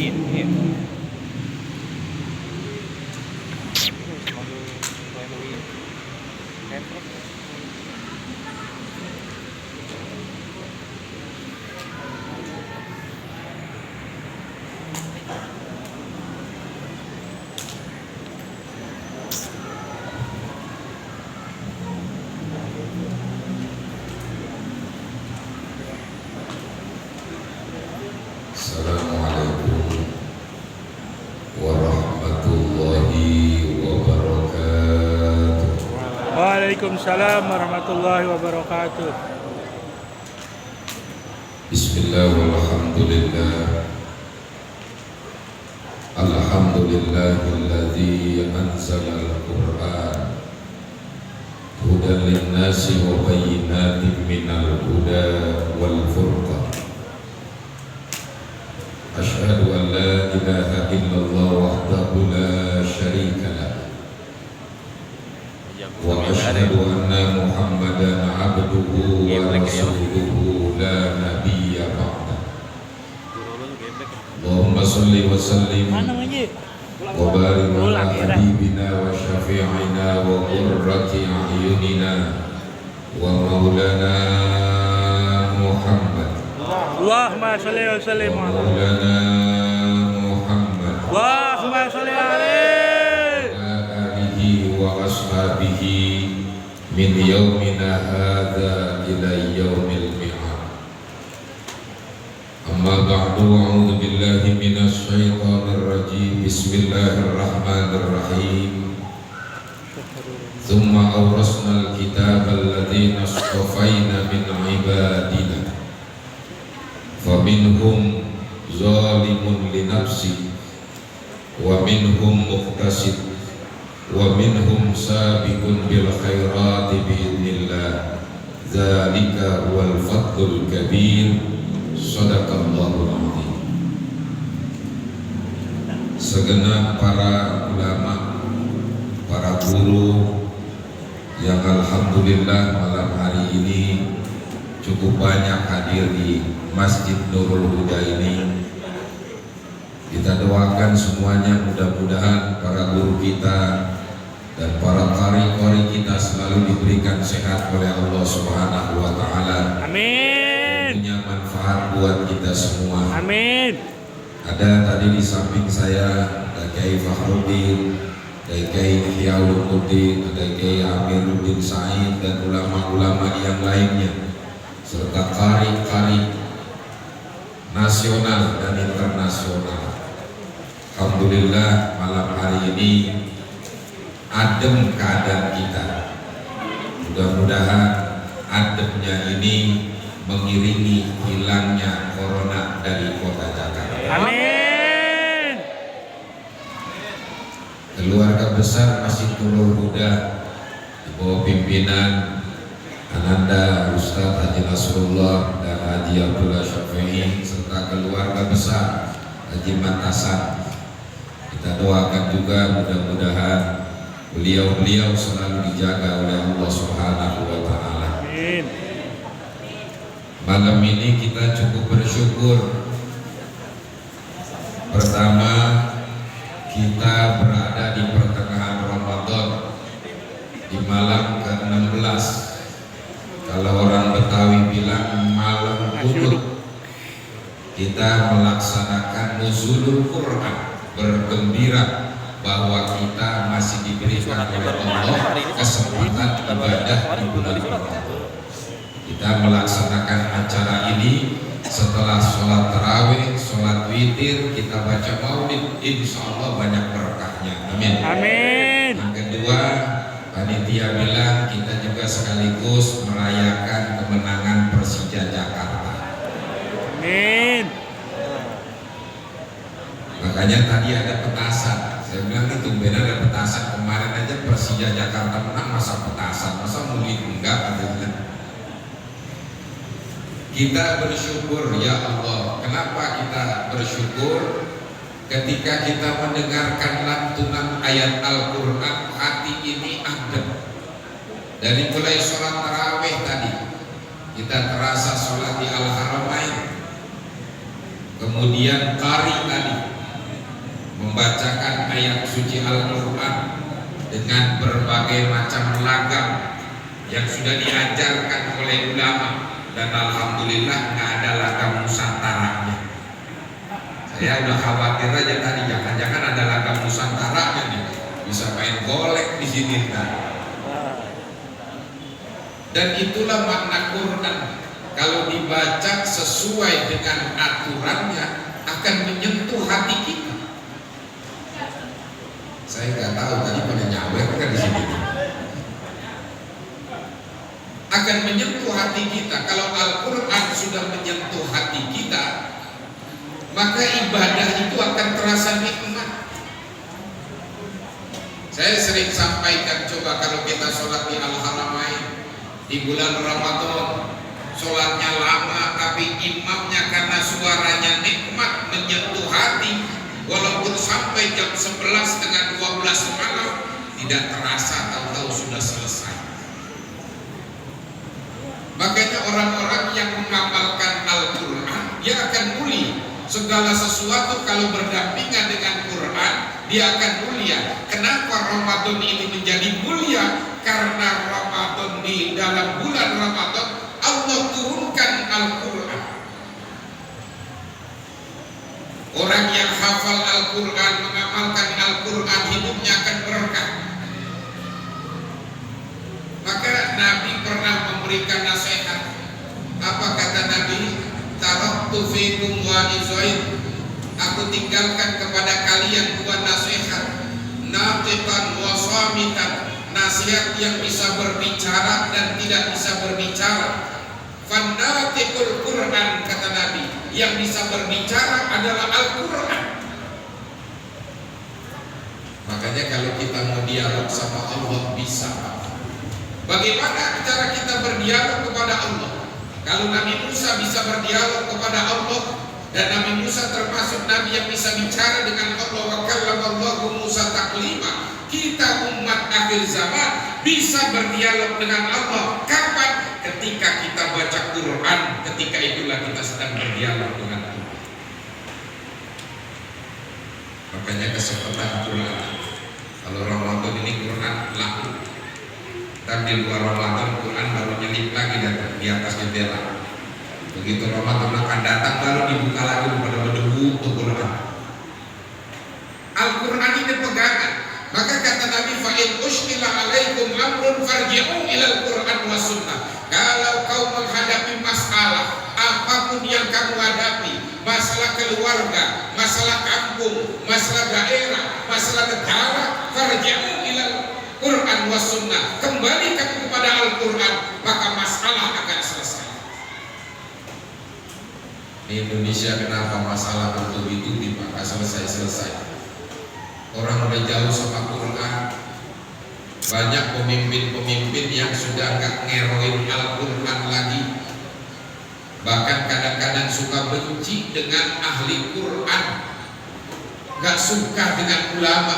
ini. Assalamualaikum warahmatullahi wabarakatuh. Waalaikumsalam warahmatullahi wabarakatuh. Bismillah walhamdulillah. Alhamdulillahilladzi anzala al-Qur'an hudan lin-nasi wa bayyinatin minal huda wal furqan. Asyhadu an la ilaha illallah wahdahu la syarika lah wa asyhadu anna Muhammadan abduhu wa rasuluhu la nabiyya ba'dah. Allahumma salli wa sallim wa barik ala habibina wa syafi'ina wa qurrati a'yunina wa maulana Muhammad. Allahumma sholli wa sallim ala Maulana Muhammad Allahumma sholli alaihi alihi wa ashabihi min yaumina hadza ila yaumil mi'ad. Amma ba'du, a'udzu billahi minasy syaithanir rajim. Bismillahirrahmanirrahim. Tsumma awrasnal kitaba alladziina istafaina min ibadina faminhum zalimun li nafsi wa minhum muqtasid wa minhum sabiqun bil khairati biidznillah. Dzalika wal fadlul kabir. Shadaqallahul azim. Segenap para ulama, para guru yang alhamdulillah malam hari ini cukup banyak hadir di Masjid Nurul Huda ini. Kita doakan semuanya, mudah-mudahan para guru kita dan para qari-qari kita selalu diberikan sehat oleh Allah Subhanahu wa taala. Amin. Punya manfaat buat kita semua. Amin. Ada tadi di samping saya ada Kiai Fakhruddin, ada Kiai Ihyauluddin, ada Kiai Amiruddin Said dan ulama-ulama yang lainnya, serta qari-qari nasional dan internasional. Alhamdulillah malam hari ini adem keadaan kita. Mudah-mudahan ademnya ini mengiringi hilangnya corona dari kota Jakarta. Amin. Keluarga besar Masjid Nurul Huda di bawah pimpinan Ananda Ustadz Haji Nasrullah dan Haji Abdullah Syafi'i serta keluarga besar Haji Matasan, kita doakan juga mudah-mudahan beliau-beliau selalu dijaga oleh Allah Subhanahu wa taala. Amin. Malam ini kita cukup bersyukur. Pertama, kita berada di pertengahan Ramadan di malam ke-16. Kalau orang Betawi bilang malam kuduk, kita melaksanakan nuzulul Quran, bergembira bahwa kita masih diberikan oleh Allah kesempatan ibadah di bulan Ramadan. Kita melaksanakan acara ini setelah sholat tarawih, sholat witir, kita baca maulid, insya Allah banyak berkahnya. Amin. Amin. Yang kedua, panitia bilang kita juga sekaligus merayakan kemenangan Persija Jakarta. Amin. Makanya tadi ada petasan. Saya bilang itu benar, ada petasan. Kemarin aja Persija Jakarta menang, masa petasan, masa mulik enggak katanya. Kita bersyukur ya Allah. Kenapa kita bersyukur? Ketika kita mendengarkan lantunan ayat Al-Quran, hati ini adem. Dari mulai sholat tarawih tadi, kita terasa sholat di Al-Haramain. Kemudian qari tadi, membacakan ayat suci Al-Quran dengan berbagai macam lagam yang sudah diajarkan oleh ulama, dan alhamdulillah nggak ada lagam nusantaranya. Saya udah khawatir aja tadi, jangan-jangan ada lagam nusantaranya nih, bisa main golek di sini kan. Dan itulah makna Quran, kalau dibaca sesuai dengan aturannya akan menyentuh hati kita. Saya nggak tahu tadi pada nyawek kan di sini. Akan menyentuh hati kita. Kalau Al-Quran sudah menyentuh hati kita, maka ibadah itu akan terasa nikmat. Saya sering sampaikan, coba kalau kita sholat di Al-Haramain di bulan Ramadan, sholatnya lama tapi imamnya karena suaranya nikmat menyentuh hati, walaupun sampai jam 11 dengan 12 malam tidak terasa, tahu-tahu sudah selesai. Makanya orang-orang yang mengamalkan Al-Quran, dia akan mulia. Segala sesuatu kalau berdampingan dengan Quran, dia akan mulia. Kenapa Ramadan ini menjadi mulia? Karena Ramadan, di dalam bulan Ramadan Allah turunkan Al-Quran. Orang yang hafal Al-Quran, mengamalkan Al-Quran, hidupnya akan berkah. Maka Nabi pernah memberikan nasihat. Apa kata Nabi? Taraktu fikum wa'izain, aku tinggalkan kepada kalian dua nasihat, natiqan wa samitan, nasihat yang bisa berbicara dan tidak bisa berbicara. Fannatiqul Quran, kata Nabi, yang bisa berbicara adalah Al-Quran. Makanya kalau kita mau dialog sama Allah bisa. Bagaimana cara kita berdialog kepada Allah? Kalau Nabi Musa bisa berdialog kepada Allah, dan Nabi Musa termasuk Nabi yang bisa bicara dengan Allah, wa kallamallahu Musa taklima. Kita umat akhir zaman bisa berdialog dengan Allah. Kapan? Ketika kita baca Quran, ketika itulah kita sedang berdialog dengan Allah. Makanya kesempatan Quran. Kalau Ramadan ini Quran laku, dan di luar Ramadan Quran baru nyelip lagi datang di atas jendela. Begitu Ramadan akan datang baru dibuka lagi pada berdebu untuk Quran. Al-Quran ini pegangan. Maka kata Nabi, fa in ushkila alaikum amrun farji'u ilal Quran was sunnah. Kalau kau menghadapi masalah apapun yang kamu hadapi, masalah keluarga, masalah kampung, masalah daerah, masalah negara, farji'u ilal Quran was sunnah, kembali kamu kepada Al-Quran, maka masalah akan selesai. Di Indonesia kenapa masalah bertubi-tubi maka selesai-selesai? Orang udah jauh sama Quran. Banyak pemimpin-pemimpin yang sudah gak ngeroin Al-Quran lagi. Bahkan kadang-kadang suka benci dengan ahli Quran, gak suka dengan ulama.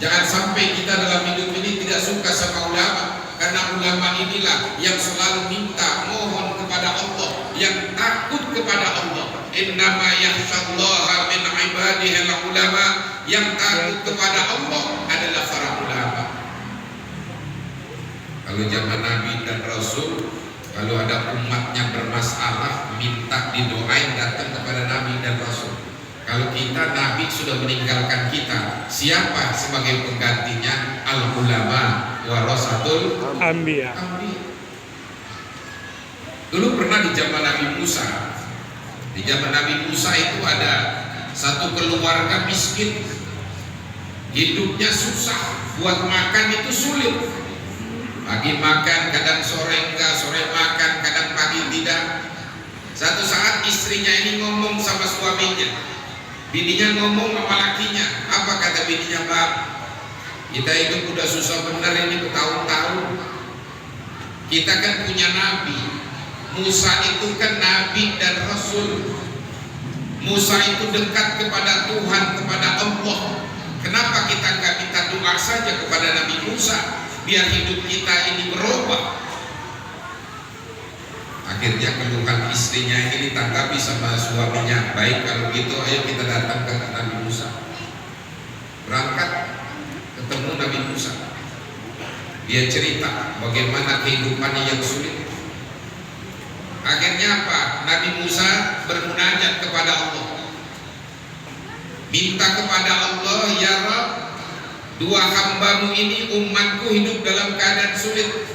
Jangan sampai kita dalam hidup ini tidak suka sama ulama, karena ulama inilah yang selalu minta, mohon kepada Allah, yang takut kepada Allah. Innama yakhshallaha min ibadihil ulama, yang takut kepada Allah adalah para ulama. Kalau zaman Nabi dan Rasul, kalau ada umatnya bermasalah, minta didoain, datang kepada Nabi dan Rasul. Kalau kita, Nabi sudah meninggalkan kita, siapa sebagai penggantinya? Al-ulama warasatul Anbiya. Dulu pernah di zaman Nabi Musa. Di zaman Nabi Musa itu ada satu keluarga miskin, hidupnya susah, buat makan itu sulit. Pagi makan, kadang sore enggak, sore makan, kadang pagi tidak. Satu saat istrinya ini ngomong sama suaminya. Bininya ngomong sama lakinya. Apa kata bininya? Bang, kita hidup udah susah bener ini bertahun-tahun. Kita kan punya Nabi. Musa itu kan Nabi dan Rasul. Musa itu dekat kepada Tuhan, kepada Allah. Kenapa kita nggak minta doa saja kepada Nabi Musa biar hidup kita ini berubah? Akhirnya keluhan istrinya ini ditanggapi sama suaminya. Baik kalau gitu, ayo kita datang ke Nabi Musa. Dia cerita bagaimana kehidupannya yang sulit. Akhirnya apa? Nabi Musa bermunajat kepada Allah, minta kepada Allah, ya Rabb, dua hambamu ini, umatku hidup dalam keadaan sulit,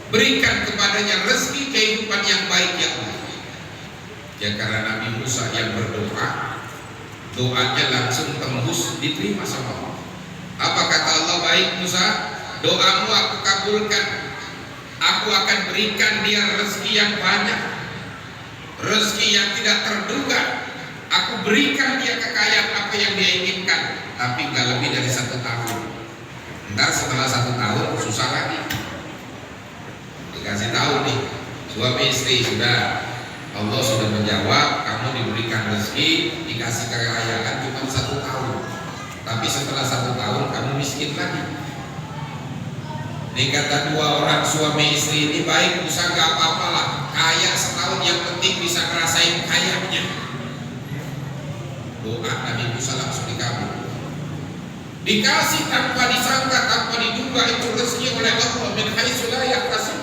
berikan kepadanya rezeki kehidupan yang baik ya Allah. Ya karena Nabi Musa yang berdoa, doanya langsung tembus diterima sama Allah. Apa kata Allah? Baik Musa, doamu aku kabulkan, aku akan berikan dia rezeki yang banyak, rezeki yang tidak terduga. Aku berikan dia kekayaan apa yang dia inginkan, tapi nggak lebih dari 1 tahun. Ntar setelah 1 tahun susah lagi. Dikasih tahu nih, suami istri sudah, Allah sudah menjawab, kamu diberikan rezeki, dikasih kekayaan cuma 1 tahun. Tapi setelah 1 tahun kamu miskin lagi. Ini kata dua orang suami istri ini, baik Musa gak apa-apalah, kaya setahun, yang penting bisa ngerasain kayanya. Doa Nabi Musa langsung dikabul. Dikasih tanpa disangka, tanpa diduga itu rezeki oleh Allah, min haitsu la yahtasib.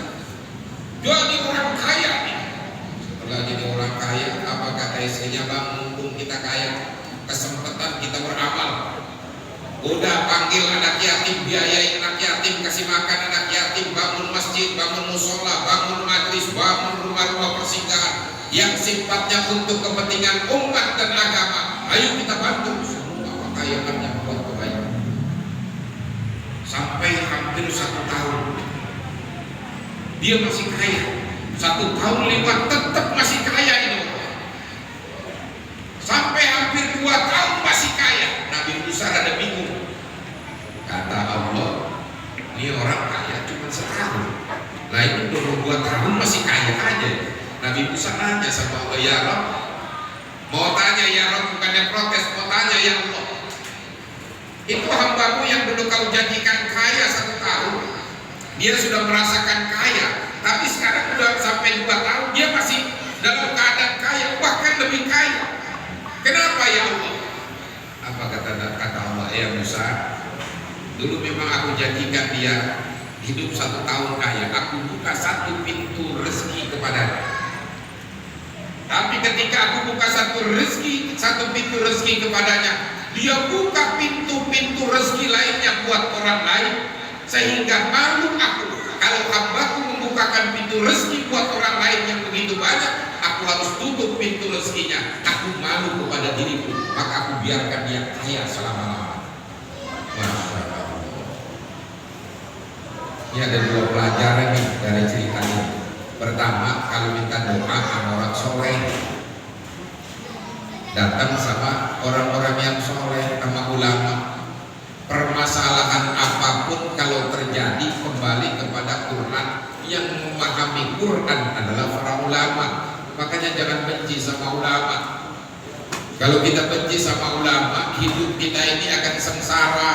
Jadi orang kaya nih. Setelah jadi orang kaya, apa kata istrinya? Bang, mumpung kita kaya, kesempatan kita beramal. Udah panggil anak yatim, biayain anak yatim, kasih makan anak yatim, bangun masjid, bangun musola, bangun majlis, bangun rumah-rumah persinggahan yang sifatnya untuk kepentingan umat dan agama. Ayo kita bantu semua kekayaannya buat kebaikan. Sampai hampir 1 tahun dia masih kaya. 1 tahun lewat tetap masih kaya ini. Sampai hampir 2 tahun masih kaya. Nabi Musa ada bingung. Kata Allah, ini orang kaya cuma setahun. Nah ini 2 tahun masih kaya aja. Nabi Musa nanya sama Allah, ya Rabb, mau tanya ya Rabb, bukannya protes, mau tanya ya Allah, itu hambamu yang dulu kau janjikan kaya 1 tahun, dia sudah merasakan kaya, tapi sekarang udah sampai 2 tahun dia masih dalam keadaan kaya, bahkan lebih kaya. Kenapa ya Allah? Apa kata Allah? Ya Musa, dulu memang aku janjikan dia hidup 1 tahun kaya, aku buka 1 pintu rezeki kepadanya. Tapi ketika aku buka 1 pintu rezeki kepadanya, dia buka pintu-pintu rezeki lainnya buat orang lain, sehingga malu aku kalau hambaku membukakan pintu rezeki buat orang lain yang begitu banyak, aku harus tutup pintu rezekinya. Aku malu kepada diriku, maka aku biarkan dia kaya selama-lamanya. Masya Allah. Ini ada 2 pelajaran nih dari cerita ini. Pertama, kalau minta doa sama orang soleh, datang sama orang-orang yang soleh, sama ulama. Permasalahan apapun kalau terjadi kembali kepada Quran. Yang memahami Quran adalah para ulama. Makanya jangan benci sama ulama. Kalau kita benci sama ulama, hidup kita ini akan sengsara.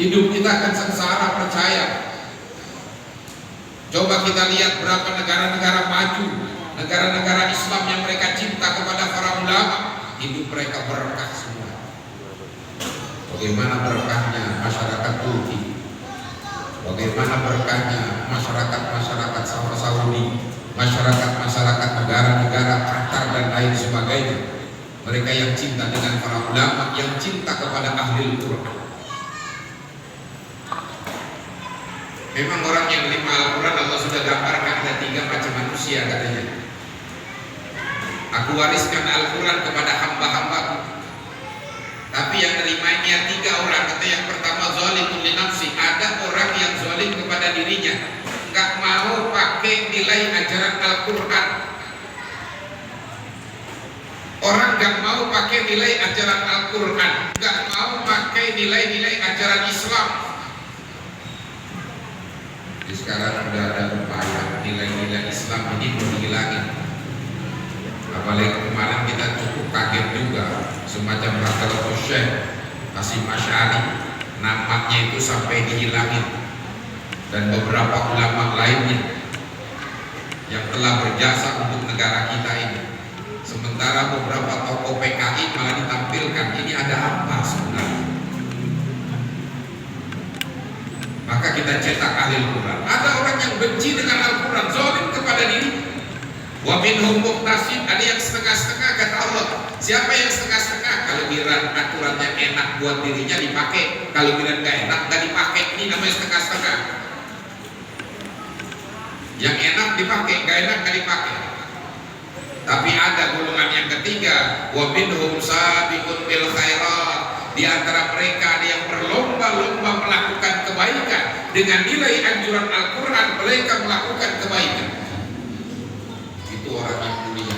Hidup kita akan sengsara, percaya. Coba kita lihat berapa negara-negara maju, negara-negara Islam yang mereka cinta kepada para ulama, hidup mereka berkah semua. Bagaimana berkahnya masyarakat Turki, bagaimana berkahnya masyarakat Saudi, masyarakat negara-negara Qatar dan lain sebagainya. Mereka yang cinta dengan para ulama, yang cinta kepada ahli Quran. Memang orang yang menerima Al-Quran, Allah sudah gambarkan ada 3 macam manusia katanya. Aku wariskan Al-Quran kepada hamba-hambaku. Tapi yang nerimanya 3 orang. Kata yang pertama, zalimun li nafsi. Ada orang yang zalim kepada dirinya, nggak mau pakai nilai ajaran Al-Quran. Orang nggak mau pakai nilai ajaran Al-Quran, nggak mau pakai nilai-nilai ajaran Islam. Sekarang sudah ada upaya nilai-nilai Islam ini mau dihilangin. Apalagi kemarin kita cukup kaget juga, semacam Bakal Syekh Hasyim Asy'ari, namanya itu sampai dihilangin, dan beberapa ulama lainnya yang telah berjasa untuk negara kita ini. Sementara beberapa tokoh PKI malah ditampilkan. Ini ada apa sebenarnya? maka kita cetak ahli Al-Quran. Ada orang yang benci dengan Al-Quran, zalim kepada diri. Wa minhum muqtasid, ada yang setengah-setengah, kata Allah. Siapa yang setengah-setengah? Kalau kira aturannya enak buat dirinya dipakai, kalau kira nggak enak nggak dipakai. Ini namanya setengah-setengah. Yang enak dipakai, nggak enak nggak dipakai. Tapi ada golongan yang ketiga, wa minhum sabiqun bil khairat. Di antara mereka ada yang berlomba-lomba melakukan kebaikan. Dengan nilai anjuran Al-Quran, mereka melakukan kebaikan. Itu orang yang mulia.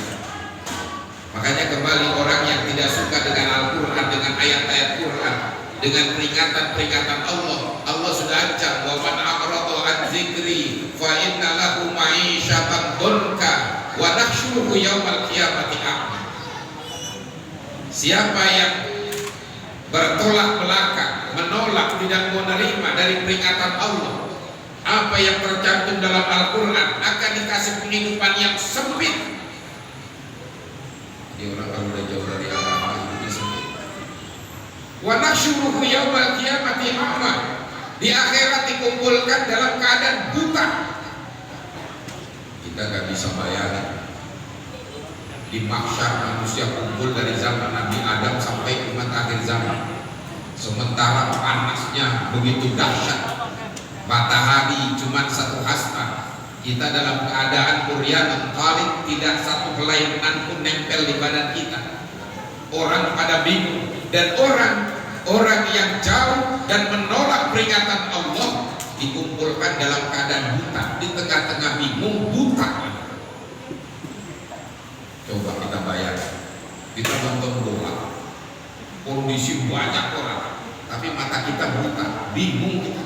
Makanya kembali orang yang tidak suka dengan Al-Quran, dengan ayat-ayat Quran, dengan peringatan-peringatan Allah, Allah sudah ancam, wa man a'rada an dzikri fa inna lahu ma'isyatan dhanka wa nahsyuruhu yaumal qiyamati a'ma. Siapa yang bertolak belakang, menolak, tidak menerima dari peringatan Allah, apa yang tercantum dalam Al-Quran, akan dikasih penghidupan yang sempit. Jadi orang kalau udah jauh dari agama hidupnya sempit. Wa nahsyuruhu yaumal qiyamati a'ma. Di akhirat dikumpulkan dalam keadaan buta. Kita gak bisa bayangin di mahsyar manusia kumpul dari zaman Nabi Adam sampai umat akhir zaman. Sementara panasnya begitu dahsyat, matahari cuma satu hasta, kita dalam keadaan kuryan khalid, tidak satu helai benang pun nempel di badan kita. Orang pada bingung, dan orang yang jauh dan menolak peringatan Allah dikumpulkan dalam keadaan buta, di tengah-tengah bingung, buta. Coba kita bayangkan, kita nonton bola, kondisi banyak orang, tapi mata kita buta, bingung kita.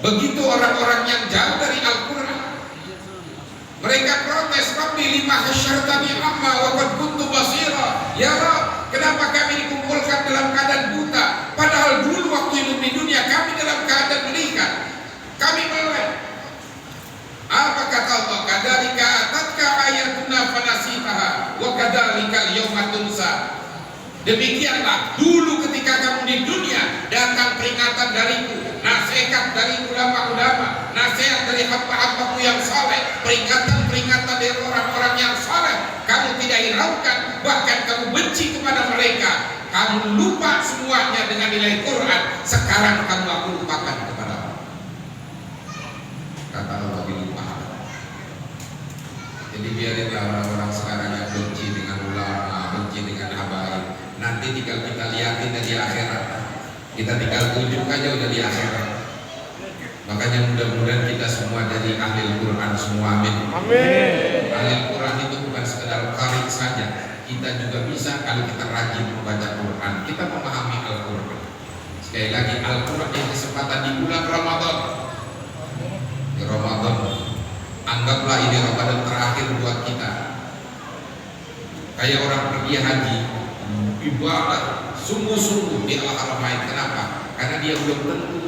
Begitu orang-orang yang jauh dari Al-Quran, mereka protes, Rabbi lima hasyartani amma wa qad kuntu basira. Ya Rabb, kenapa kami dikumpulkan dalam keadaan buta, padahal dulu waktu hidup di dunia kami dalam keadaan melihat, kami melek. Apa kata Allah? Kadzalika atatka ayatuna fanasitaha wa kadzalika al-yauma tunsa. Demikianlah dulu ketika kamu di dunia, datang peringatan dariku, nasihat dari ulama-ulama, nasihat dari hamba-hambaku yang saleh, peringatan-peringatan dari orang-orang yang saleh, kamu tidak hiraukan, bahkan kamu benci kepada mereka, kamu lupa semuanya dengan nilai Quran. Sekarang kamu aku lupakan kepada Allah. Kata Allah dilupakan. Jadi biarinlah orang-orang sekarang yang benci dengan ulama, benci dengan habaib, nanti tinggal kita lihatin dari akhirat. Kita tinggal tunjuk aja udah di akhirat. Makanya mudah-mudahan kita semua jadi ahli Al-Quran semua, amin. Amin. Ahli Al-Quran itu bukan sekedar qari saja. Kita juga bisa kalau kita rajin membaca Quran, kita memahami Al-Quran. Sekali lagi, Al-Quran yang kesempatan di bulan Ramadan. Di Ramadan, anggaplah ini Ramadan terakhir buat kita. Kayak orang pergi haji, ibadah sungguh-sungguh di Al-Haramain. Kenapa? Karena dia belum tentu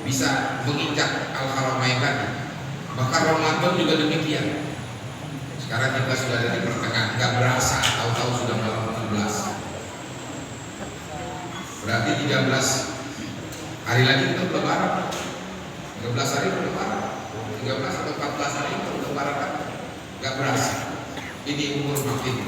bisa menginjak Al-Haramain tadi. Bahkan Ramadan juga demikian. Sekarang kita sudah ada di pertengahan, nggak berasa, tahu-tahu sudah malam 17. Berarti 13 hari lagi kita lebaran. 13 hari lebaran. 13 atau 14 hari itu lebaran kan? Nggak berasa. Ini umur makin,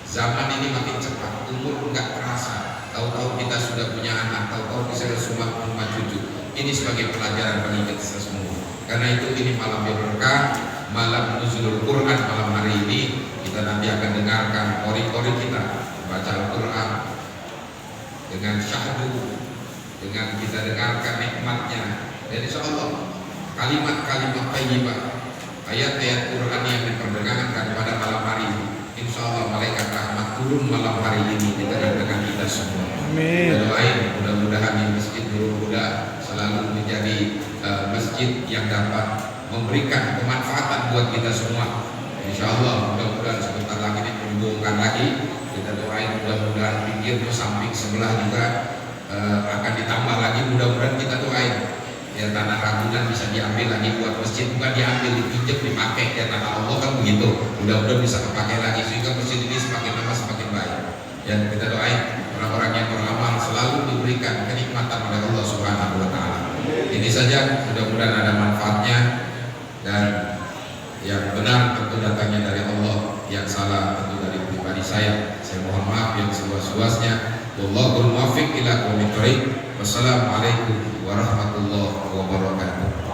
zaman ini makin cepat, umur nggak terasa. Tahu-tahu kita sudah punya anak, tahu-tahu bisa semua rumah cucu. Ini sebagai pelajaran bagi kita semua. Karena itu ini malam yang berkah, malam nuzulul Quran. Malam hari ini kita nanti akan dengarkan qori-qori kita baca Al-Quran dengan syahdu, dengan kita dengarkan nikmatnya. Dan insya Allah kalimat-kalimat thayyibah, ayat-ayat Quran yang diperdengarkan pada malam hari ini, insya Allah malaikat rahmat turun malam hari ini di tengah-tengah kita semua. Amin. Kita doain mudah-mudahan di Masjid Nurul Huda selalu menjadi masjid yang dapat memberikan kemanfaatan buat kita semua. Insya Allah mudah-mudahan sebentar lagi ini membongkar lagi. Kita doain mudah-mudahan pinggir samping sebelah juga akan ditambah lagi. Mudah-mudahan kita doain ya tanah Ragunan bisa diambil lagi buat masjid, bukan diambil, dipinjam, dipakai. Ya tanah Allah kan begitu. Mudah-mudahan bisa dipakai lagi sehingga masjid ini semakin lama semakin baik. Dan kita doain orang-orang yang beramal selalu diberikan kenikmatan oleh Allah saja, mudah-mudahan ada manfaatnya, dan yang benar tentu datangnya dari Allah, yang salah tentu dari pribadi saya. Saya mohon maaf yang seluas-luasnya. Wallahul muwaffiq ila aqwamit thoriq. Wassalamualaikum warahmatullahi wabarakatuh.